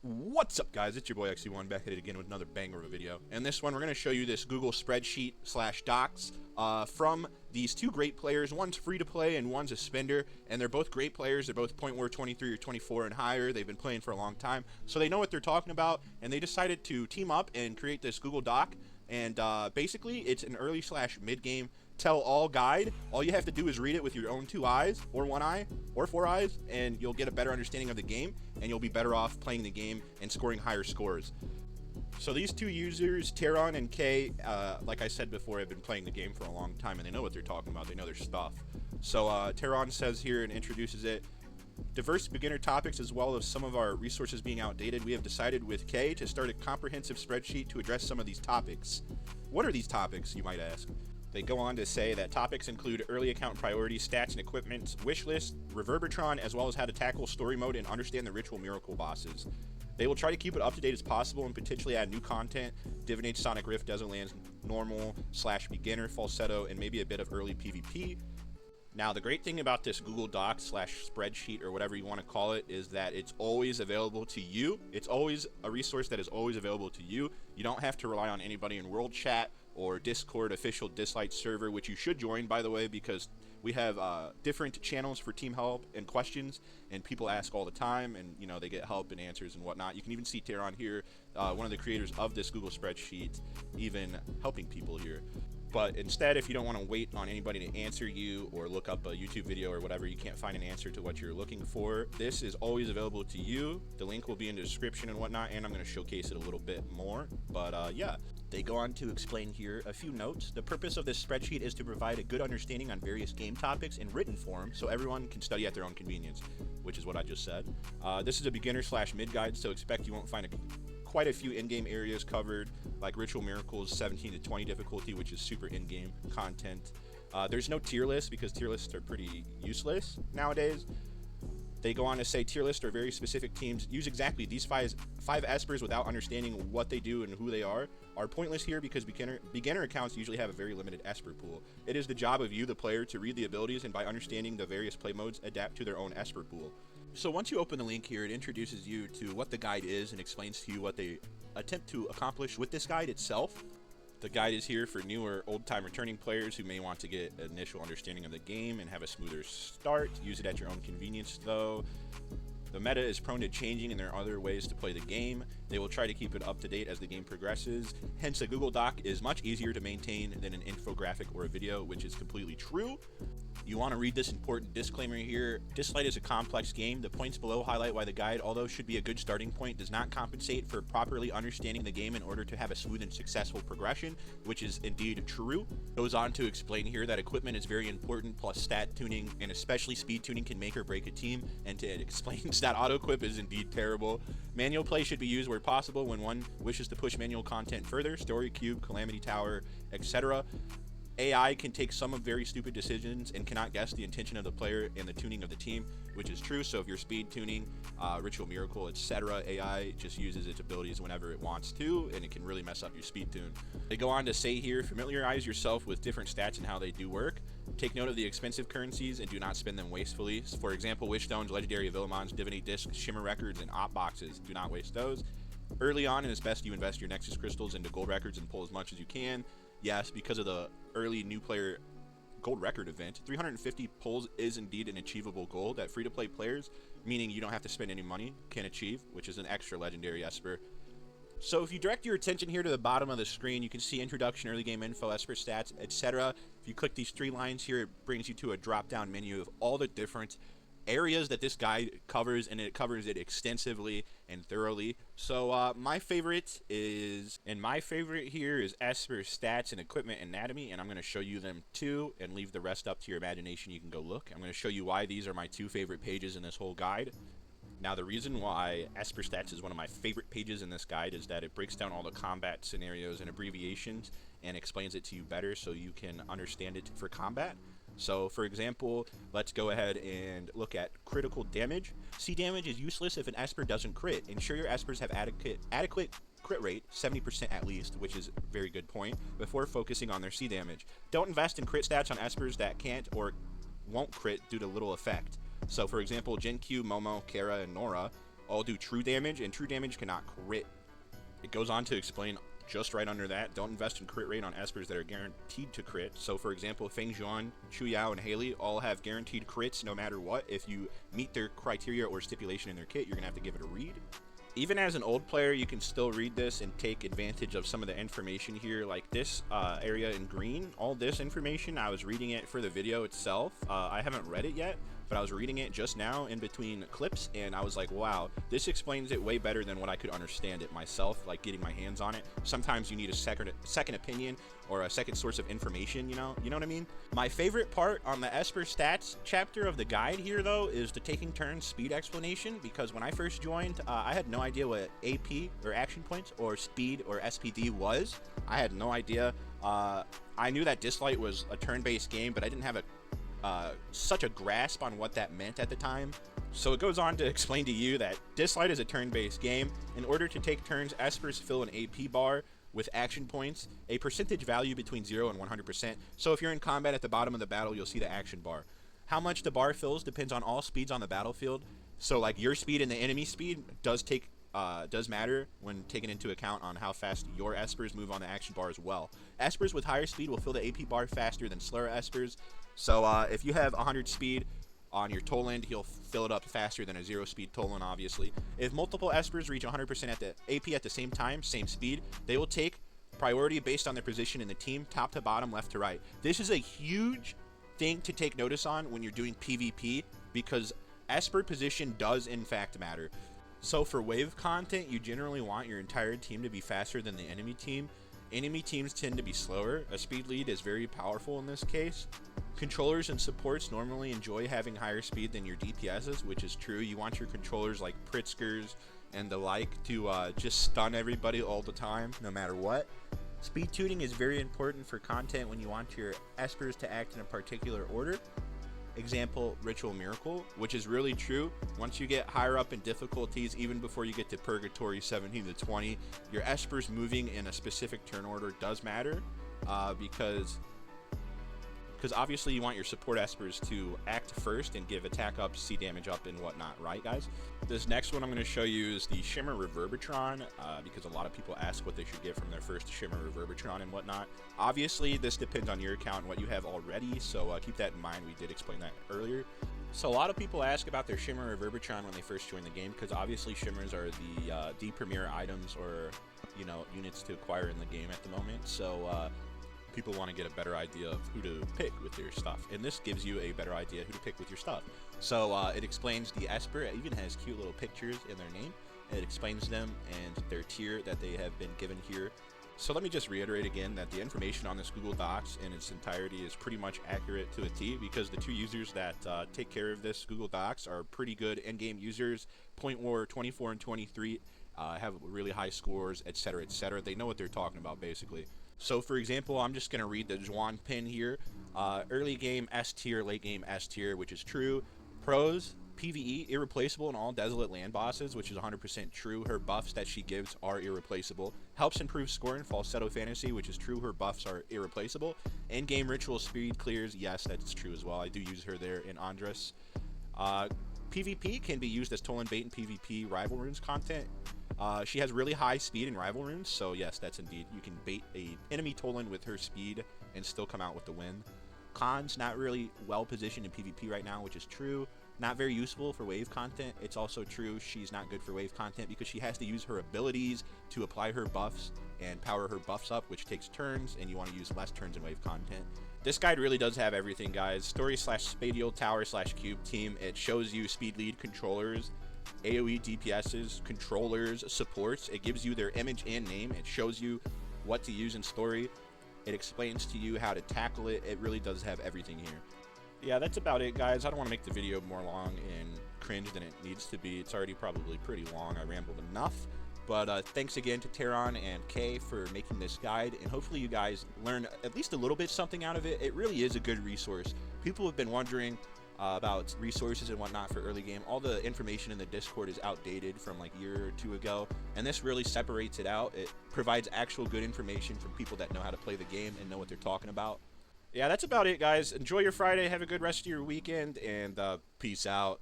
What's up, guys? It's your boy XC1 back at it again with another banger of a video. And this one, we're going to show you this Google Spreadsheet / docs from these two great players. One's free to play and one's a spender, and they're both great players. They're both point war 23 or 24 and higher. They've been playing for a long time, so they know what they're talking about, and they decided to team up and create this Google Doc. And basically, it's an early / mid-game tell-all guide. All you have to do is read it with your own 2 eyes, or 1 eye, or 4 eyes, and you'll get a better understanding of the game, and you'll be better off playing the game and scoring higher scores. So these two users, Teron and Kay, like I said before, have been playing the game for a long time, and they know what they're talking about. They know their stuff. So Teron says here and introduces it, diverse beginner topics as well as some of our resources being outdated, we have decided with Kay to start a comprehensive spreadsheet to address some of these topics. What are these topics, you might ask? They go on to say that topics include early account priorities, stats and equipment, wish list, Reverbertron, as well as how to tackle story mode and understand the ritual miracle bosses. They will try to keep it up to date as possible and potentially add new content, Divinate, Sonic Rift, Desert Lands, normal / beginner, falsetto, and maybe a bit of early PvP. Now, the great thing about this Google Doc / spreadsheet, or whatever you want to call it, is that it's always available to you. It's always a resource that is always available to you. You don't have to rely on anybody in World Chat or Discord official Dislyte server, which you should join, by the way, because we have different channels for team help and questions, and people ask all the time, and you know, they get help and answers and whatnot. You can even see Teron here, one of the creators of this Google spreadsheet, even helping people here. But instead, if you don't want to wait on anybody to answer you or look up a YouTube video or whatever, you can't find an answer to what you're looking for, this is always available to you. The link will be in the description and whatnot, and I'm going to showcase it a little bit more. But yeah, they go on to explain here a few notes. The purpose of this spreadsheet is to provide a good understanding on various game topics in written form so everyone can study at their own convenience, which is what I just said. This is a beginner / mid guide, so expect you won't find quite a few in-game areas covered, like Ritual Miracles 17 to 20 difficulty, which is super in-game content. There's no tier list because tier lists are pretty useless nowadays. They go on to say tier lists are very specific teams. Use exactly these five Espers without understanding what they do and who they are pointless here because beginner accounts usually have a very limited Esper pool. It is the job of you, the player, to read the abilities and by understanding the various play modes, adapt to their own Esper pool. So once you open the link here, it introduces you to what the guide is and explains to you what they attempt to accomplish with this guide itself. The guide is here for new or old-time returning players who may want to get an initial understanding of the game and have a smoother start. Use it at your own convenience, though. The meta is prone to changing and there are other ways to play the game. They will try to keep it up to date as the game progresses. Hence, a Google Doc is much easier to maintain than an infographic or a video, which is completely true. You want to read this important disclaimer here. Dislyte is a complex game. The points below highlight why the guide, although should be a good starting point, does not compensate for properly understanding the game in order to have a smooth and successful progression, which is indeed true. Goes on to explain here that equipment is very important, plus stat tuning and especially speed tuning can make or break a team, and it explains that auto-equip is indeed terrible. Manual play should be used where possible when one wishes to push manual content further, Story Cube, Calamity Tower, etc. AI can take some very stupid decisions and cannot guess the intention of the player and the tuning of the team, which is true. So if you're speed tuning, Ritual Miracle, etc., AI just uses its abilities whenever it wants to, and it can really mess up your speed tune. They go on to say here, familiarize yourself with different stats and how they do work. Take note of the expensive currencies and do not spend them wastefully. For example, Wish Stones, Legendary Villamons, Divinate Discs, Shimmer Records, and Op Boxes. Do not waste those. Early on, it is best you invest your Nexus Crystals into gold records and pull as much as you can. Yes, because of the early new player gold record event, 350 pulls is indeed an achievable goal that free-to-play players, meaning you don't have to spend any money, can achieve, which is an extra legendary Esper. So if you direct your attention here to the bottom of the screen, you can see introduction, early game info, Esper stats, etc. If you click these 3 lines here, it brings you to a drop-down menu of all the different areas that this guide covers, and it covers it extensively and thoroughly. So my favorite here is Esper stats and equipment anatomy, and I'm going to show you them too and leave the rest up to your imagination. You can go look. I'm going to show you why these are my 2 favorite pages in this whole guide. Now, the reason why Esper stats is one of my favorite pages in this guide is that it breaks down all the combat scenarios and abbreviations and explains it to you better so you can understand it for combat. So, for example, let's go ahead and look at critical damage. C damage is useless if an Esper doesn't crit. Ensure your Espers have adequate crit rate, 70% at least, which is a very good point, before focusing on their C damage. Don't invest in crit stats on Espers that can't or won't crit due to little effect. So, for example, Jin Q, Momo, Kara, and Nora all do true damage, and true damage cannot crit. It goes on to explain just right under that, don't invest in crit rate on espers that are guaranteed to crit. So for example, Feng Zhuan, Chu Yao, and Haley all have guaranteed crits no matter what. If you meet their criteria or stipulation in their kit, you're gonna have to give it a read. Even as an old player, you can still read this and take advantage of some of the information here, like this area in green. All this information, I was reading it for the video itself. I haven't read it yet, but I was reading it just now in between clips, and I was like, wow, this explains it way better than what I could understand it myself, like getting my hands on it. Sometimes you need a second opinion or a second source of information, you know what I mean? My favorite part on the Esper stats chapter of the guide here, though, is the taking turns speed explanation, because when I first joined, I had no idea what AP or action points or speed or SPD was. I had no idea. I knew that Dislyte was a turn-based game, but I didn't have such a grasp on what that meant at the time. So it goes on to explain to you that Dislyte is a turn-based game. In order to take turns, espers fill an AP bar with action points, a percentage value between 0 and 100%. So if you're in combat at the bottom of the battle, you'll see the action bar. How much the bar fills depends on all speeds on the battlefield. So like your speed and the enemy speed does matter when taken into account on how fast your espers move on the action bar as well. Espers with higher speed will fill the AP bar faster than slower espers. So if you have 100 speed on your Toland, he'll fill it up faster than a 0 speed Toland, obviously. If multiple espers reach 100% at the AP at the same time, same speed, they will take priority based on their position in the team, top to bottom, left to right. This is a huge thing to take notice on when you're doing PvP, because esper position does in fact matter. So for wave content, you generally want your entire team to be faster than the enemy team. Enemy teams tend to be slower. A speed lead is very powerful in this case. Controllers and supports normally enjoy having higher speed than your DPSs, which is true. You want your controllers like Pritzkers and the like to just stun everybody all the time, no matter what. Speed tuning is very important for content when you want your espers to act in a particular order. Example, Ritual Miracle, which is really true. Once you get higher up in difficulties, even before you get to Purgatory 17 to 20, your espers moving in a specific turn order does matter, because obviously you want your support espers to act first and give attack up, C damage up, and whatnot, right guys? This next one I'm going to show you is the Shimmer Reverb, because a lot of people ask what they should get from their first Shimmer Reverb and whatnot. Obviously this depends on your account and what you have already, so keep that in mind. We did explain that earlier. So a lot of people ask about their Shimmer Reverb when they first join the game, because obviously Shimmers are the premier items, or units to acquire in the game at the moment. So people want to get a better idea of who to pick with their stuff, and this gives you a better idea who to pick with your stuff. So it explains the Esper. It even has cute little pictures in their name. It explains them and their tier that they have been given here. So let me just reiterate again that the information on this Google Docs in its entirety is pretty much accurate to a T, because the two users that take care of this Google Docs are pretty good in-game users. Point War 24 and 23 have really high scores, etc., etc. They know what they're talking about, basically. So for example, I'm just going to read the Zhuan pin here. Early game S tier, late game S tier, which is true. Pros, PvE, irreplaceable in all desolate land bosses, which is 100% true. Her buffs that she gives are irreplaceable. Helps improve score in Falsetto Fantasy, which is true. Her buffs are irreplaceable. In-game ritual speed clears, yes, that's true as well. I do use her there in Andres. PvP can be used as Toland bait in PvP rival runes content. She has really high speed in rival runes, so yes, that's indeed. You can bait a enemy Toland with her speed and still come out with the win. Cons, not really well positioned in PvP right now, which is true. Not very useful for wave content. It's also true she's not good for wave content because she has to use her abilities to apply her buffs and power her buffs up, which takes turns, and you want to use less turns in wave content. This guide really does have everything, guys. Story / spatial tower / cube team. It shows you speed lead controllers, AoE DPSs, controllers, supports. It gives you their image and name. It shows you what to use in story. It explains to you how to tackle it. It really does have everything here. Yeah, that's about it, guys. I don't want to make the video more long and cringe than it needs to be. It's already probably pretty long. I rambled enough. But thanks again to Teron and Kay for making this guide, and hopefully you guys learn at least a little bit something out of it. It really is a good resource. People have been wondering about resources and whatnot for early game. All the information in the Discord is outdated from like a year or two ago, and this really separates it out. It provides actual good information from people that know how to play the game and know what they're talking about. Yeah, that's about it, guys. Enjoy your Friday. Have a good rest of your weekend, and peace out.